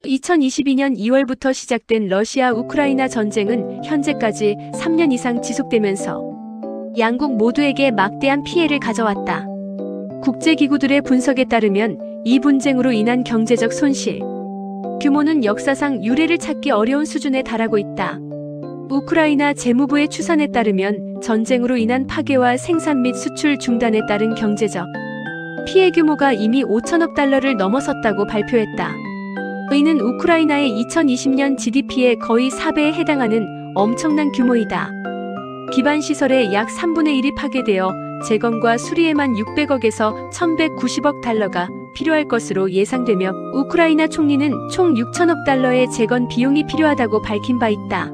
2022년 2월부터 시작된 러시아-우크라이나 전쟁은 현재까지 3년 이상 지속되면서 양국 모두에게 막대한 피해를 가져왔다. 국제기구들의 분석에 따르면 이 분쟁으로 인한 경제적 손실 규모는 역사상 유례를 찾기 어려운 수준에 달하고 있다. 우크라이나 재무부의 추산에 따르면 전쟁으로 인한 파괴와 생산 및 수출 중단에 따른 경제적 피해 규모가 이미 5천억 달러를 넘어섰다고 발표했다. 이는 우크라이나의 2020년 GDP의 거의 4배에 해당하는 엄청난 규모이다. 기반시설의 약 3분의 1이 파괴되어 재건과 수리에만 600억에서 1190억 달러가 필요할 것으로 예상되며 우크라이나 총리는 총 6천억 달러의 재건 비용이 필요하다고 밝힌 바 있다.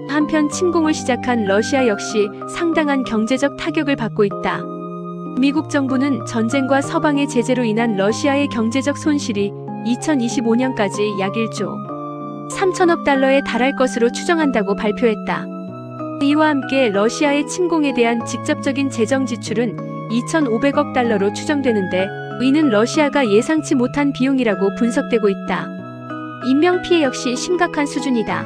한편 침공을 시작한 러시아 역시 상당한 경제적 타격을 받고 있다. 미국 정부는 전쟁과 서방의 제재로 인한 러시아의 경제적 손실이 2025년까지 약 1조 3천억 달러에 달할 것으로 추정한다고 발표했다. 이와 함께 러시아의 침공에 대한 직접적인 재정 지출은 2,500억 달러로 추정되는데 이는 러시아가 예상치 못한 비용이라고 분석되고 있다. 인명피해 역시 심각한 수준이다.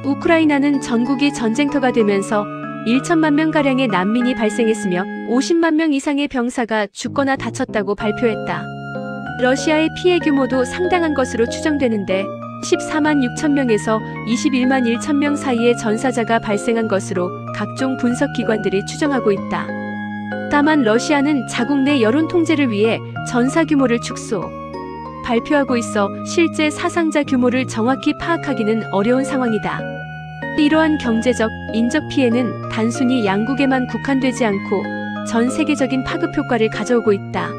우크라이나는 전국이 전쟁터가 되면서 1천만 명가량의 난민이 발생했으며 50만 명 이상의 병사가 죽거나 다쳤다고 발표했다. 러시아의 피해 규모도 상당한 것으로 추정되는데 14만 6천 명에서 21만 1천 명 사이의 전사자가 발생한 것으로 각종 분석기관들이 추정하고 있다. 다만 러시아는 자국 내 여론 통제를 위해 전사 규모를 축소, 발표하고 있어 실제 사상자 규모를 정확히 파악하기는 어려운 상황이다. 이러한 경제적, 인적 피해는 단순히 양국에만 국한되지 않고 전 세계적인 파급 효과를 가져오고 있다.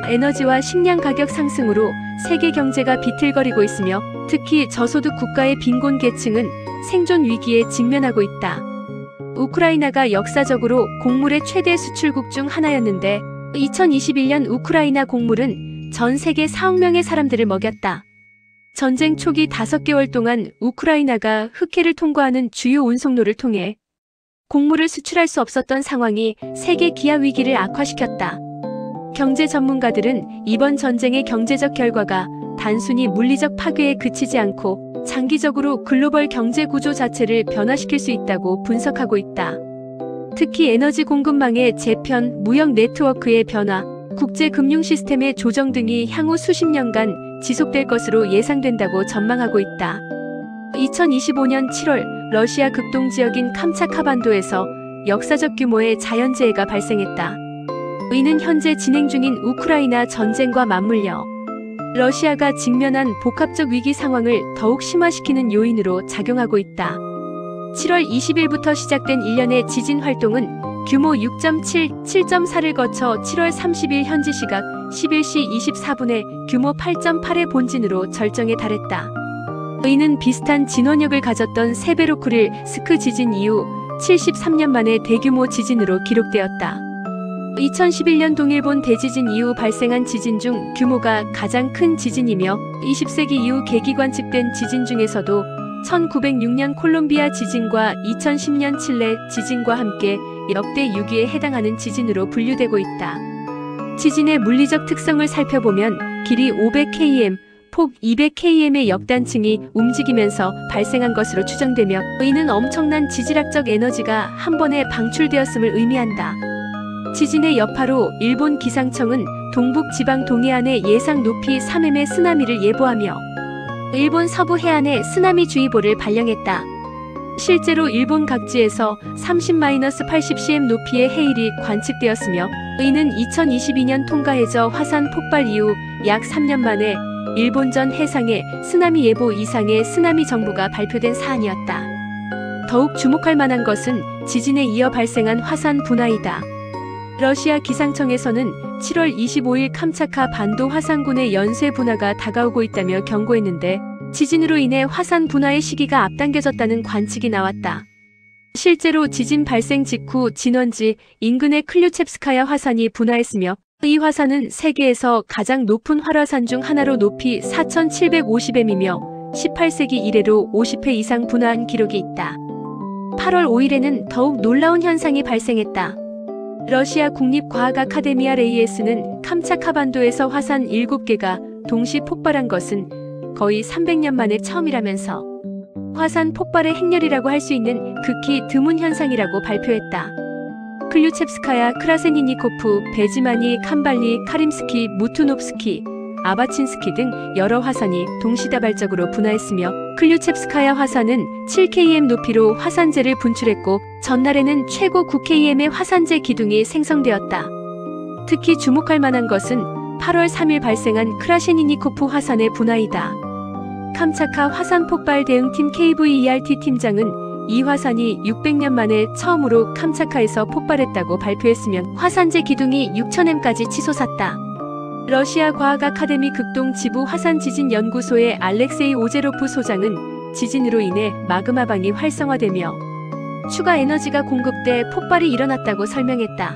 에너지와 식량 가격 상승으로 세계 경제가 비틀거리고 있으며 특히 저소득 국가의 빈곤 계층은 생존 위기에 직면하고 있다. 우크라이나가 역사적으로 곡물의 최대 수출국 중 하나였는데 2021년 우크라이나 곡물은 전 세계 4억 명의 사람들을 먹였다. 전쟁 초기 5개월 동안 우크라이나가 흑해를 통과하는 주요 운송로를 통해 곡물을 수출할 수 없었던 상황이 세계 기아 위기를 악화시켰다. 경제 전문가들은 이번 전쟁의 경제적 결과가 단순히 물리적 파괴에 그치지 않고 장기적으로 글로벌 경제 구조 자체를 변화시킬 수 있다고 분석하고 있다. 특히 에너지 공급망의 재편, 무역 네트워크의 변화, 국제 금융 시스템의 조정 등이 향후 수십 년간 지속될 것으로 예상된다고 전망하고 있다. 2025년 7월 러시아 극동 지역인 캄차카반도에서 역사적 규모의 자연재해가 발생했다. 이는 현재 진행 중인 우크라이나 전쟁과 맞물려 러시아가 직면한 복합적 위기 상황을 더욱 심화시키는 요인으로 작용하고 있다. 7월 20일부터 시작된 일련의 지진 활동은 규모 6.7, 7.4를 거쳐 7월 30일 현지 시각 11시 24분에 규모 8.8의 본진으로 절정에 달했다. 이는 비슷한 진원력을 가졌던 세베로쿠릴 스크 지진 이후 73년 만에 대규모 지진으로 기록되었다. 2011년 동일본 대지진 이후 발생한 지진 중 규모가 가장 큰 지진이며 20세기 이후 계기 관측된 지진 중에서도 1906년 콜롬비아 지진과 2010년 칠레 지진과 함께 역대 6위에 해당하는 지진으로 분류되고 있다. 지진의 물리적 특성을 살펴보면 길이 500km, 폭 200km의 역단층이 움직이면서 발생한 것으로 추정되며 이는 엄청난 지질학적 에너지가 한 번에 방출되었음을 의미한다. 지진의 여파로 일본 기상청은 동북 지방 동해안의 예상 높이 3m의 쓰나미를 예보하며 일본 서부 해안에 쓰나미주의보를 발령했다. 실제로 일본 각지에서 30-80cm 높이의 해일이 관측되었으며 이는 2022년 통가해저 화산 폭발 이후 약 3년 만에 일본 전 해상에 쓰나미 예보 이상의 쓰나미 정보가 발표된 사안이었다. 더욱 주목할 만한 것은 지진에 이어 발생한 화산 분화이다. 러시아 기상청에서는 7월 25일 캄차카 반도 화산군의 연쇄 분화가 다가오고 있다며 경고했는데 지진으로 인해 화산 분화의 시기가 앞당겨졌다는 관측이 나왔다. 실제로 지진 발생 직후 진원지 인근의 클류첵스카야 화산이 분화했으며 이 화산은 세계에서 가장 높은 활화산 중 하나로 높이 4,750m이며 18세기 이래로 50회 이상 분화한 기록이 있다. 8월 5일에는 더욱 놀라운 현상이 발생했다. 러시아 국립과학 아카데미아 레이에스는 캄차카반도에서 화산 7개가 동시 폭발한 것은 거의 300년 만에 처음이라면서 화산 폭발의 행렬이라고 할 수 있는 극히 드문 현상이라고 발표했다. 클류첵스카야, 크라세니니코프, 베지마니, 캄발리, 카림스키, 무투노프스키, 아바친스키 등 여러 화산이 동시다발적으로 분화했으며 클류첵스카야 화산은 7km 높이로 화산재를 분출했고 전날에는 최고 9km의 화산재 기둥이 생성되었다. 특히 주목할 만한 것은 8월 3일 발생한 크라셰니니코프 화산의 분화이다. 캄차카 화산 폭발 대응팀 KVERT 팀장은 이 화산이 600년 만에 처음으로 캄차카에서 폭발했다고 발표했으며 화산재 기둥이 6,000m까지 치솟았다. 러시아 과학 아카데미 극동 지부 화산 지진 연구소의 알렉세이 오제로프 소장은 지진으로 인해 마그마방이 활성화되며 추가 에너지가 공급돼 폭발이 일어났다고 설명했다.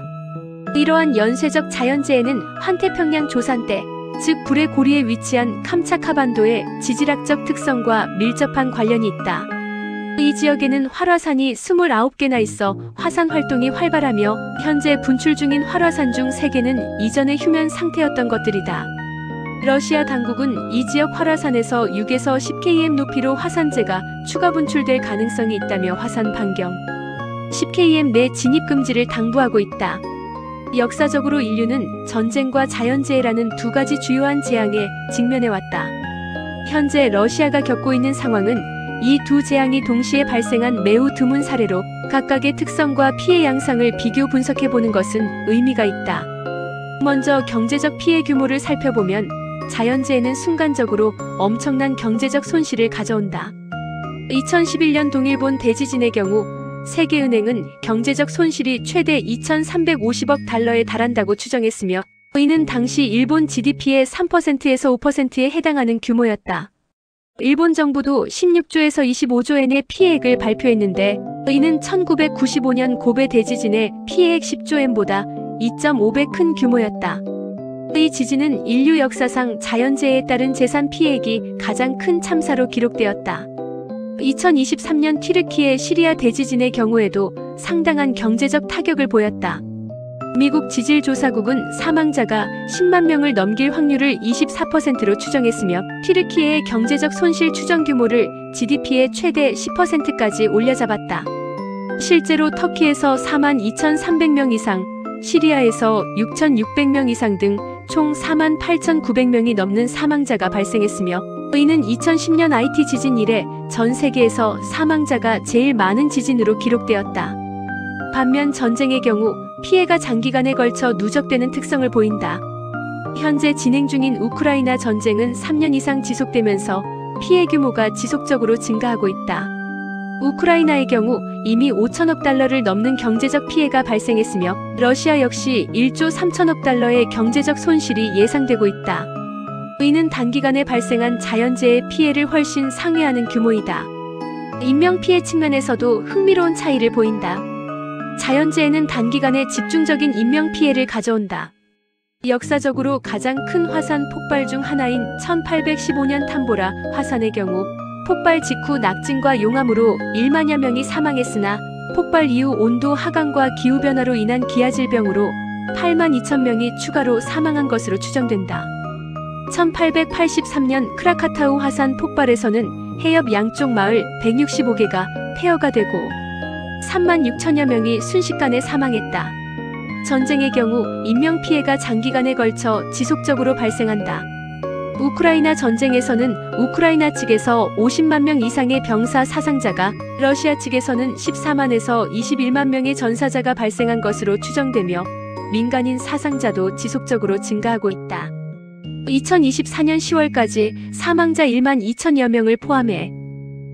이러한 연쇄적 자연재해는 환태평양 조산대, 즉 불의 고리에 위치한 캄차카 반도의 지질학적 특성과 밀접한 관련이 있다. 이 지역에는 활화산이 29개나 있어 화산 활동이 활발하며 현재 분출 중인 활화산 중 3개는 이전의 휴면 상태였던 것들이다. 러시아 당국은 이 지역 활화산에서 6에서 10km 높이로 화산재가 추가 분출될 가능성이 있다며 화산 반경 10km 내 진입 금지를 당부하고 있다. 역사적으로 인류는 전쟁과 자연재해라는 두 가지 주요한 재앙에 직면해왔다. 현재 러시아가 겪고 있는 상황은 이 두 재앙이 동시에 발생한 매우 드문 사례로 각각의 특성과 피해 양상을 비교 분석해보는 것은 의미가 있다. 먼저 경제적 피해 규모를 살펴보면 자연재해는 순간적으로 엄청난 경제적 손실을 가져온다. 2011년 동일본 대지진의 경우 세계은행은 경제적 손실이 최대 2,350억 달러에 달한다고 추정했으며 이는 당시 일본 GDP의 3%에서 5%에 해당하는 규모였다. 일본 정부도 16조에서 25조엔의 피해액을 발표했는데 이는 1995년 고베 대지진의 피해액 10조엔보다 2.5배 큰 규모였다. 이 지진은 인류 역사상 자연재해에 따른 재산 피해액이 가장 큰 참사로 기록되었다. 2023년 튀르키예 시리아 대지진의 경우에도 상당한 경제적 타격을 보였다. 미국 지질조사국은 사망자가 10만 명을 넘길 확률을 24%로 추정했으며 튀르키예의 경제적 손실 추정 규모를 GDP의 최대 10%까지 올려잡았다. 실제로 터키에서 42,300명 이상, 시리아에서 6,600명 이상 등 총 48,900명이 넘는 사망자가 발생했으며 이는 2010년 IT 지진 이래 전 세계에서 사망자가 제일 많은 지진으로 기록되었다. 반면 전쟁의 경우 피해가 장기간에 걸쳐 누적되는 특성을 보인다. 현재 진행 중인 우크라이나 전쟁은 3년 이상 지속되면서 피해 규모가 지속적으로 증가하고 있다. 우크라이나의 경우 이미 5천억 달러를 넘는 경제적 피해가 발생했으며 러시아 역시 1조 3천억 달러의 경제적 손실이 예상되고 있다. 이는 단기간에 발생한 자연재해 피해를 훨씬 상회하는 규모이다. 인명피해 측면에서도 흥미로운 차이를 보인다. 자연재해는 단기간에 집중적인 인명피해를 가져온다. 역사적으로 가장 큰 화산 폭발 중 하나인 1815년 탐보라 화산의 경우 폭발 직후 낙진과 용암으로 1만여 명이 사망했으나 폭발 이후 온도 하강과 기후변화로 인한 기아질병으로 8만 2천 명이 추가로 사망한 것으로 추정된다. 1883년 크라카타우 화산 폭발에서는 해협 양쪽 마을 165개가 폐허가 되고 3만 6천여 명이 순식간에 사망했다. 전쟁의 경우 인명피해가 장기간에 걸쳐 지속적으로 발생한다. 우크라이나 전쟁에서는 우크라이나 측에서 50만 명 이상의 병사 사상자가, 러시아 측에서는 14만에서 21만 명의 전사자가 발생한 것으로 추정되며 민간인 사상자도 지속적으로 증가하고 있다. 2024년 10월까지 사망자 1만 2천여 명을 포함해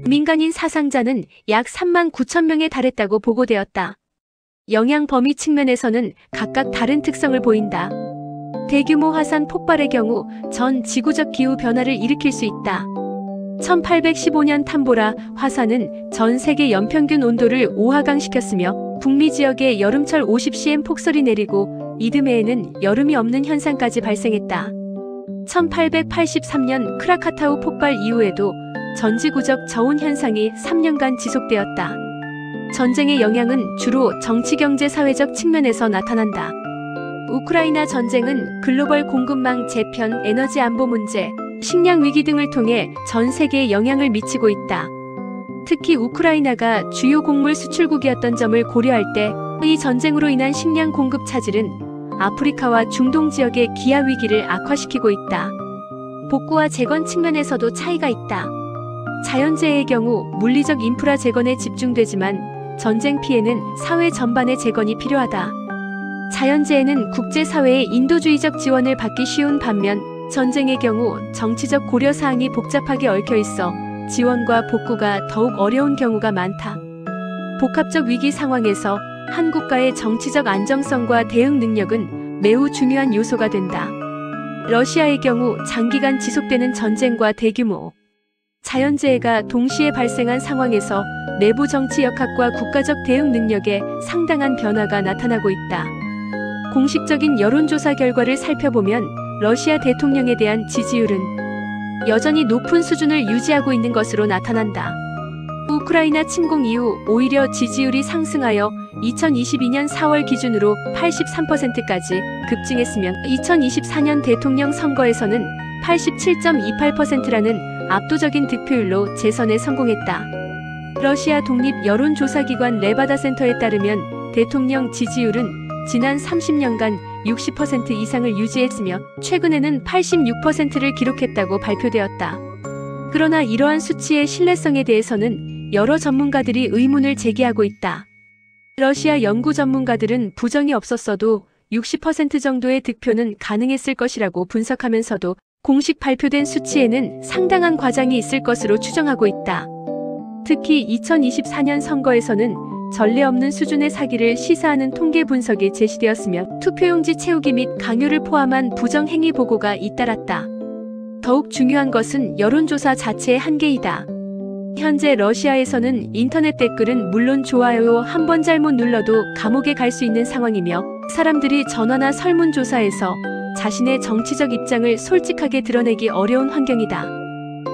민간인 사상자는 약 3만 9천 명에 달했다고 보고되었다. 영향 범위 측면에서는 각각 다른 특성을 보인다. 대규모 화산 폭발의 경우 전 지구적 기후 변화를 일으킬 수 있다. 1815년 탐보라 화산은 전 세계 연평균 온도를 5하강시켰으며 북미 지역에 여름철 50cm 폭설이 내리고 이듬해에는 여름이 없는 현상까지 발생했다. 1883년 크라카타우 폭발 이후에도 전지구적 저온 현상이 3년간 지속되었다. 전쟁의 영향은 주로 정치, 경제, 사회적 측면에서 나타난다. 우크라이나 전쟁은 글로벌 공급망 재편, 에너지 안보 문제, 식량 위기 등을 통해 전 세계에 영향을 미치고 있다. 특히 우크라이나가 주요 곡물 수출국이었던 점을 고려할 때 이 전쟁으로 인한 식량 공급 차질은 아프리카와 중동 지역의 기아 위기를 악화시키고 있다. 복구와 재건 측면에서도 차이가 있다. 자연재해의 경우 물리적 인프라 재건에 집중되지만 전쟁 피해는 사회 전반의 재건이 필요하다. 자연재해는 국제사회의 인도주의적 지원을 받기 쉬운 반면 전쟁의 경우 정치적 고려사항이 복잡하게 얽혀 있어 지원과 복구가 더욱 어려운 경우가 많다. 복합적 위기 상황에서 한 국가의 정치적 안정성과 대응 능력은 매우 중요한 요소가 된다. 러시아의 경우 장기간 지속되는 전쟁과 대규모 자연재해가 동시에 발생한 상황에서 내부 정치 역학과 국가적 대응 능력에 상당한 변화가 나타나고 있다. 공식적인 여론조사 결과를 살펴보면 러시아 대통령에 대한 지지율은 여전히 높은 수준을 유지하고 있는 것으로 나타난다. 우크라이나 침공 이후 오히려 지지율이 상승하여 2022년 4월 기준으로 83%까지 급증했으며 2024년 대통령 선거에서는 87.28%라는 압도적인 득표율로 재선에 성공했다. 러시아 독립 여론조사기관 레바다 센터에 따르면 대통령 지지율은 지난 30년간 60% 이상을 유지했으며 최근에는 86%를 기록했다고 발표되었다. 그러나 이러한 수치의 신뢰성에 대해서는 여러 전문가들이 의문을 제기하고 있다. 러시아 연구 전문가들은 부정이 없었어도 60% 정도의 득표는 가능했을 것이라고 분석하면서도 공식 발표된 수치에는 상당한 과장이 있을 것으로 추정하고 있다. 특히 2024년 선거에서는 전례 없는 수준의 사기를 시사하는 통계 분석이 제시되었으며 투표용지 채우기 및 강요를 포함한 부정행위 보고가 잇따랐다. 더욱 중요한 것은 여론조사 자체의 한계이다. 현재 러시아에서는 인터넷 댓글은 물론 좋아요 한 번 잘못 눌러도 감옥에 갈 수 있는 상황이며 사람들이 전화나 설문조사에서 자신의 정치적 입장을 솔직하게 드러내기 어려운 환경이다.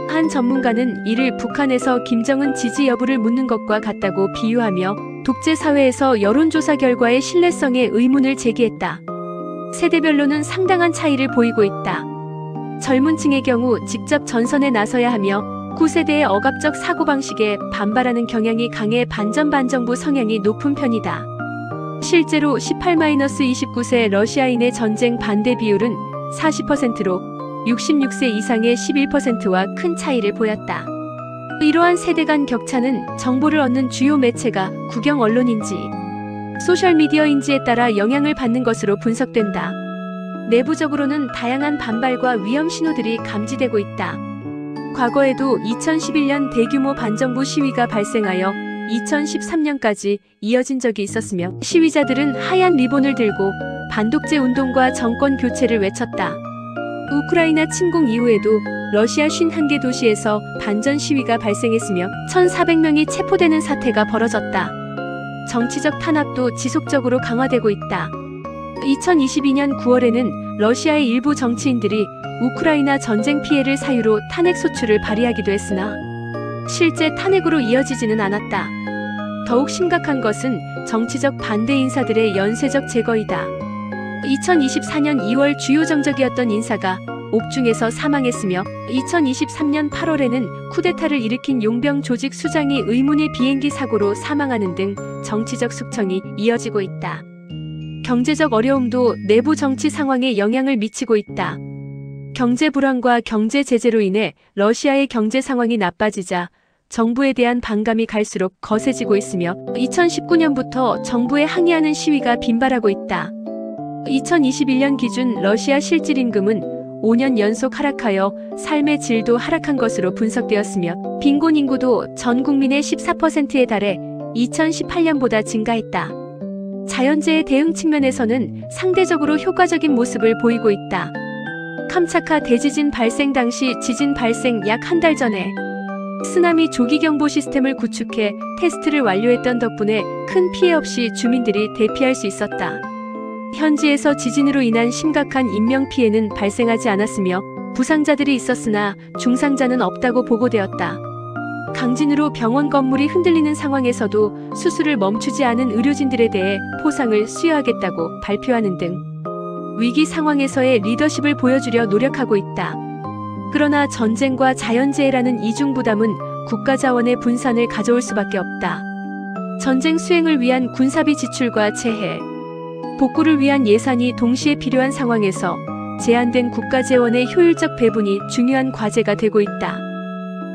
한 전문가는 이를 북한에서 김정은 지지 여부를 묻는 것과 같다고 비유하며 독재 사회에서 여론조사 결과의 신뢰성에 의문을 제기했다. 세대별로는 상당한 차이를 보이고 있다. 젊은 층의 경우 직접 전선에 나서야 하며 9세대의 억압적 사고방식에 반발하는 경향이 강해 반전반정부 성향이 높은 편이다. 실제로 18-29세 러시아인의 전쟁 반대 비율은 40%로 66세 이상의 11%와 큰 차이를 보였다. 이러한 세대 간 격차는 정보를 얻는 주요 매체가 국영 언론인지 소셜미디어인지에 따라 영향을 받는 것으로 분석된다. 내부적으로는 다양한 반발과 위험 신호들이 감지되고 있다. 과거에도 2011년 대규모 반정부 시위가 발생하여 2013년까지 이어진 적이 있었으며 시위자들은 하얀 리본을 들고 반독재 운동과 정권 교체를 외쳤다. 우크라이나 침공 이후에도 러시아 51개 도시에서 반전 시위가 발생했으며 1,400명이 체포되는 사태가 벌어졌다. 정치적 탄압도 지속적으로 강화되고 있다. 2022년 9월에는 러시아의 일부 정치인들이 우크라이나 전쟁 피해를 사유로 탄핵 소추를 발의하기도 했으나 실제 탄핵으로 이어지지는 않았다. 더욱 심각한 것은 정치적 반대 인사들의 연쇄적 제거이다. 2024년 2월 주요 정적이었던 인사가 옥중에서 사망했으며 2023년 8월에는 쿠데타를 일으킨 용병 조직 수장이 의문의 비행기 사고로 사망하는 등 정치적 숙청이 이어지고 있다. 경제적 어려움도 내부 정치 상황에 영향을 미치고 있다. 경제 불안과 경제 제재로 인해 러시아의 경제 상황이 나빠지자 정부에 대한 반감이 갈수록 거세지고 있으며 2019년부터 정부에 항의하는 시위가 빈발하고 있다. 2021년 기준 러시아 실질임금은 5년 연속 하락하여 삶의 질도 하락한 것으로 분석되었으며 빈곤 인구도 전 국민의 14%에 달해 2018년보다 증가했다. 자연재해 대응 측면에서는 상대적으로 효과적인 모습을 보이고 있다. 캄차카 대지진 발생 당시 지진 발생 약 한 달 전에 쓰나미 조기경보 시스템을 구축해 테스트를 완료했던 덕분에 큰 피해 없이 주민들이 대피할 수 있었다. 현지에서 지진으로 인한 심각한 인명피해는 발생하지 않았으며 부상자들이 있었으나 중상자는 없다고 보고되었다. 강진으로 병원 건물이 흔들리는 상황에서도 수술을 멈추지 않은 의료진들에 대해 포상을 수여하겠다고 발표하는 등 위기 상황에서의 리더십을 보여주려 노력하고 있다. 그러나 전쟁과 자연재해라는 이중 부담은 국가 자원의 분산을 가져올 수밖에 없다. 전쟁 수행을 위한 군사비 지출과 재해, 복구를 위한 예산이 동시에 필요한 상황에서 제한된 국가 재원의 효율적 배분이 중요한 과제가 되고 있다.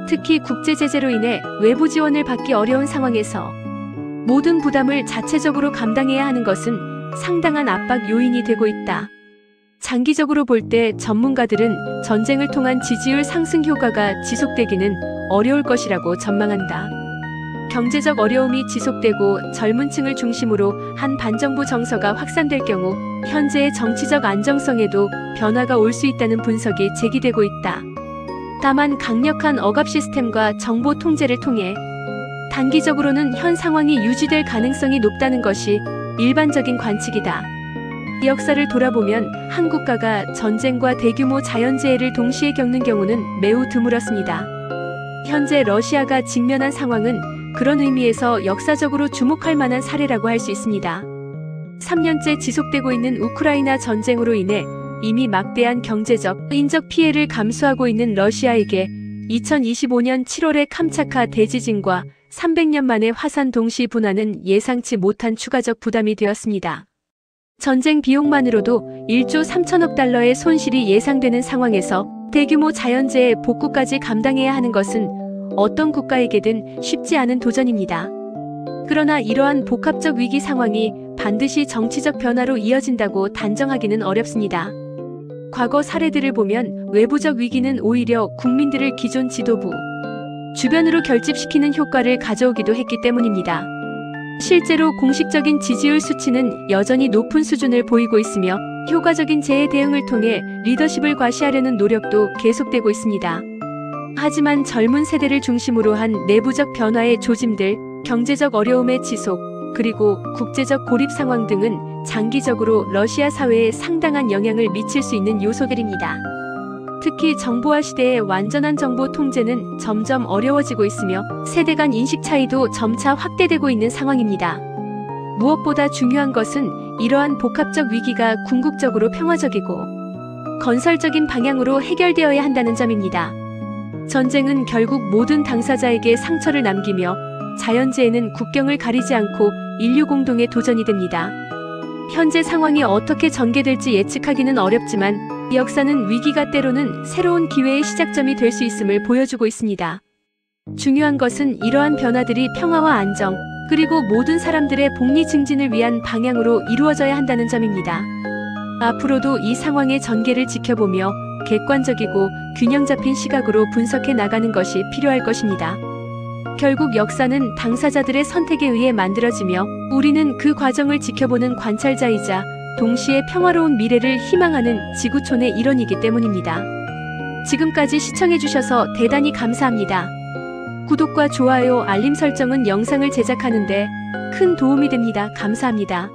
특히 국제 제재로 인해 외부 지원을 받기 어려운 상황에서 모든 부담을 자체적으로 감당해야 하는 것은 상당한 압박 요인이 되고 있다. 장기적으로 볼 때 전문가들은 전쟁을 통한 지지율 상승 효과가 지속되기는 어려울 것이라고 전망한다. 경제적 어려움이 지속되고 젊은 층을 중심으로 한 반정부 정서가 확산될 경우 현재의 정치적 안정성에도 변화가 올 수 있다는 분석이 제기되고 있다. 다만 강력한 억압 시스템과 정보 통제를 통해 단기적으로는 현 상황이 유지될 가능성이 높다는 것이 일반적인 관측이다. 역사를 돌아보면 한 국가가 전쟁과 대규모 자연재해를 동시에 겪는 경우는 매우 드물었습니다. 현재 러시아가 직면한 상황은 그런 의미에서 역사적으로 주목할 만한 사례라고 할 수 있습니다. 3년째 지속되고 있는 우크라이나 전쟁으로 인해 이미 막대한 경제적, 인적 피해를 감수하고 있는 러시아에게 2025년 7월의 캄차카 대지진과 300년 만의 화산 동시 분화는 예상치 못한 추가적 부담이 되었습니다. 전쟁 비용만으로도 1조 3천억 달러의 손실이 예상되는 상황에서 대규모 자연재해 복구까지 감당해야 하는 것은 어떤 국가에게든 쉽지 않은 도전입니다. 그러나 이러한 복합적 위기 상황이 반드시 정치적 변화로 이어진다고 단정하기는 어렵습니다. 과거 사례들을 보면 외부적 위기는 오히려 국민들을 기존 지도부, 주변으로 결집시키는 효과를 가져오기도 했기 때문입니다. 실제로 공식적인 지지율 수치는 여전히 높은 수준을 보이고 있으며 효과적인 재해 대응을 통해 리더십을 과시하려는 노력도 계속되고 있습니다. 하지만 젊은 세대를 중심으로 한 내부적 변화의 조짐들, 경제적 어려움의 지속, 그리고 국제적 고립 상황 등은 장기적으로 러시아 사회에 상당한 영향을 미칠 수 있는 요소들입니다. 특히 정보화 시대의 완전한 정보 통제는 점점 어려워지고 있으며 세대 간 인식 차이도 점차 확대되고 있는 상황입니다. 무엇보다 중요한 것은 이러한 복합적 위기가 궁극적으로 평화적이고 건설적인 방향으로 해결되어야 한다는 점입니다. 전쟁은 결국 모든 당사자에게 상처를 남기며 자연재해는 국경을 가리지 않고 인류 공동의 도전이 됩니다. 현재 상황이 어떻게 전개될지 예측하기는 어렵지만 역사는 위기가 때로는 새로운 기회의 시작점이 될 수 있음을 보여주고 있습니다. 중요한 것은 이러한 변화들이 평화와 안정, 그리고 모든 사람들의 복리 증진을 위한 방향으로 이루어져야 한다는 점입니다. 앞으로도 이 상황의 전개를 지켜보며 객관적이고 균형 잡힌 시각으로 분석해 나가는 것이 필요할 것입니다. 결국 역사는 당사자들의 선택에 의해 만들어지며 우리는 그 과정을 지켜보는 관찰자이자 동시에 평화로운 미래를 희망하는 지구촌의 일원이기 때문입니다. 지금까지 시청해주셔서 대단히 감사합니다. 구독과 좋아요, 알림 설정은 영상을 제작하는 데 큰 도움이 됩니다. 감사합니다.